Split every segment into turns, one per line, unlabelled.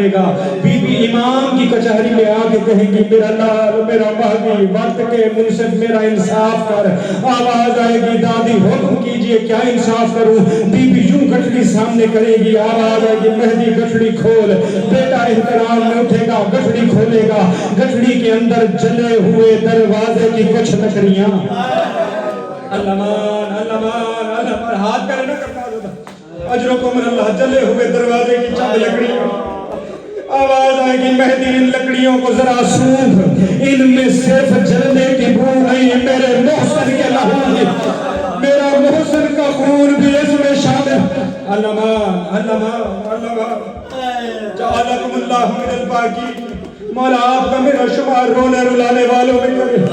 کرے گا. Be be امام کی کچہری میں آ کے کہیں گی میرا لال میرا مہدی وقت کے منصف میرا انصاف کر. آواز آئے گی دادی حکم کیجئے کیا انصاف کروں. بی بی یوں گٹھڑی سامنے کرے گی, آواز آئے گی مہدی گٹھڑی کھول. بیٹا احترام میں اٹھے گا, گٹھڑی کھولے گا, گٹھڑی کے اندر جلے ہوئے دروازے کی کچھ لکڑیاں. اللہ مان اللہ مان اللہ مان, ہاتھ کرے نہ کرتا اجرکم من اللہ, جلے ہوئے دروازے کی چند لکڑیاں. آواز آئے گی مہدی ان لکڑیوں کو ذرا سونکھ, ان میں صرف جلنے کی بو نہیں میرے محسن کے لہو کی, میرا محسن کا خون بھی اس میں شامل. اللہ مان اللہ مان اللہ مان, جعلکم اللہ من الباقی. مولا آپ کا میرا شمار رونے رلانے والوں میں کرے.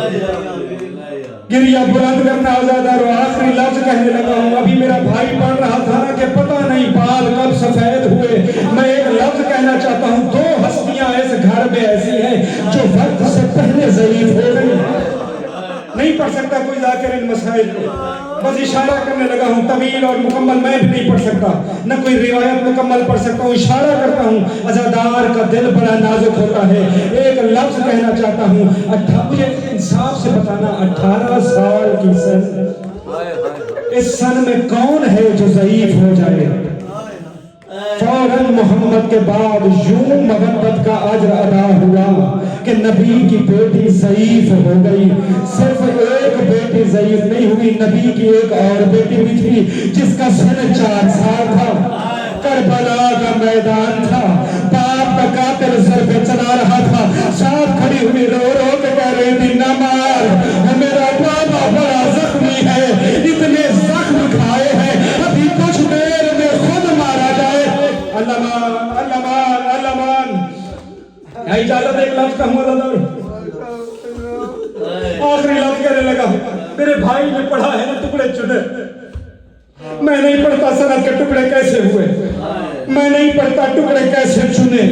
گریہ بلند کرنا آزاد ہے. آخری لفظ کہنے لگا ہوں. ابھی میرا بھائی پڑھ رہا تھا کہ پتہ نہیں بال کب سفید ہوئے. میں ایک لفظ کہنا چاہتا ہوں, دو ہستیاں اس گھر میں ایسی ہیں جو وقت سے پہلے ضعیف ہو گئی. نہیں پڑھ سکتا کوئی ذاکر ان مسائل کو, بس اشارہ کرنے لگا ہوں. طویل اور مکمل میں بھی نہیں پڑھ سکتا, نہ کوئی روایت مکمل پڑھ سکتا ہوں. اشارہ کرتا ہوں, عزادار کا دل بڑا نازک ہوتا ہے. ایک لفظ کہنا چاہتا ہوں. مجھے انصاف سے بتانا, 18 سال کی سن, اس سن میں کون ہے جو ضعیف ہو جائے؟ فوراً محمد کے بعد یوں محبت کا اجر ادا ہوا کہ نبی کی بیٹی ضعیف ہو گئی. صرف ایک بیٹی ضعیف نہیں ہوئی, نبی کی ایک اور بیٹی بھی تھی جس کا سن 4 سال تھا. کربلا کا میدان تھا, باپ کا قاتل سر پہ چلا رہا تھا, ساتھ کھڑی ہوئی رو رو کے کہہ رہی تھی نہ مار, میرا بابا بڑا زخمی ہے, اتنے زخم کھائے ہیں, ابھی کچھ دیر میں خود مارا جائے. اللہ مان اللہ مان اللہ مان. اجازت ایک لفظ کہوں گا, آخری لفظ کہنے لگا. میرے بھائی نے پڑھا ہے نا ٹکڑے چنے, میں نہیں پڑھتا سند کے ٹکڑے کیسے ہوئے, میں نہیں پڑھتا ٹکڑے کیسے چنے.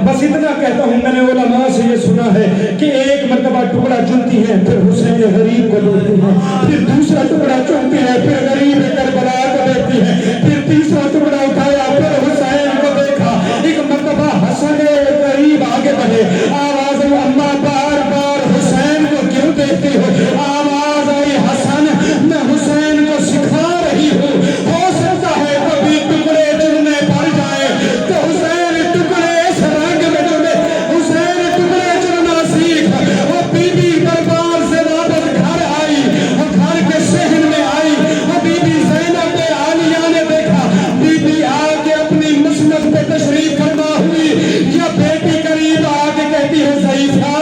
بس اتنا کہتا ہوں, میں نے علماء سے یہ سنا ہے کہ ایک مرتبہ ٹکڑا چنتی ہے, پھر حسین غریب کو دیکھتی ہے, پھر دوسرا ٹکڑا چنتی ہے, پھر غریب کربلا کو دیکھتی ہے, پھر تیسرا ٹکڑا اٹھایا, پھر حسین کو دیکھا. ایک مرتبہ حسن غریب آگے بڑھے, آواز آئی اماں بار بار حسین کو کیوں دیکھتی ہو؟ آواز آئی حسن میں حسین کو سکھا رہی ہوں, ہو سکتا ہے کبھی ٹکڑے چننے پڑ جائے تو حسین ٹکڑے اس رنگ میں چنے, حسین ٹکڑے چننا سیکھ. وہ بی بی دربار سے واپس گھر آئی, وہ گھر کے صحن میں آئی, وہ بی بی زینب عالیہ نے دیکھا, بی بی آ کے اپنی مسند پہ تشریف فرما ہوئی, یا بیٹی قریب آ کے کہتی ہے ضعیفہ.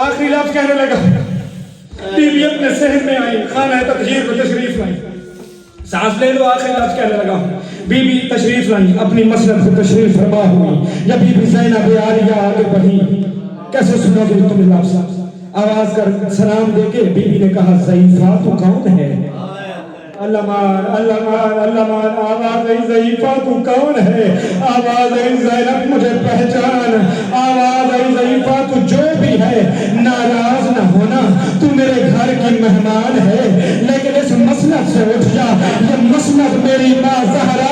آخری لفظ کہنے لگا. بی بی اپنے صحن میں آئی, خانہ تطہیر کو تشریف لائی. سانس لے لو, آخری لفظ کہنے لگا. بی بی تشریف لائی, اپنی مسند کو تشریف فرما ہوئی. یا بی بی زینب عالیہ آگے بڑھی. کیسے سنو گے تم لفظ؟ آواز کر سلام دے کے بی بی نے کہا ضعیفہ تو کون ہے؟ اللہ مان اللہ مان اللہ مان. آواز آئی ضعیفہ تو کون ہے؟ آواز آئی زینب مجھے پہچان. آواز آئی ضعیفہ تو جو بھی ہے ناراض نہ ہونا, تو میرے گھر کی مہمان ہے, لیکن اس مسند سے اٹھ جا. یہ مسند میری ماں زہرا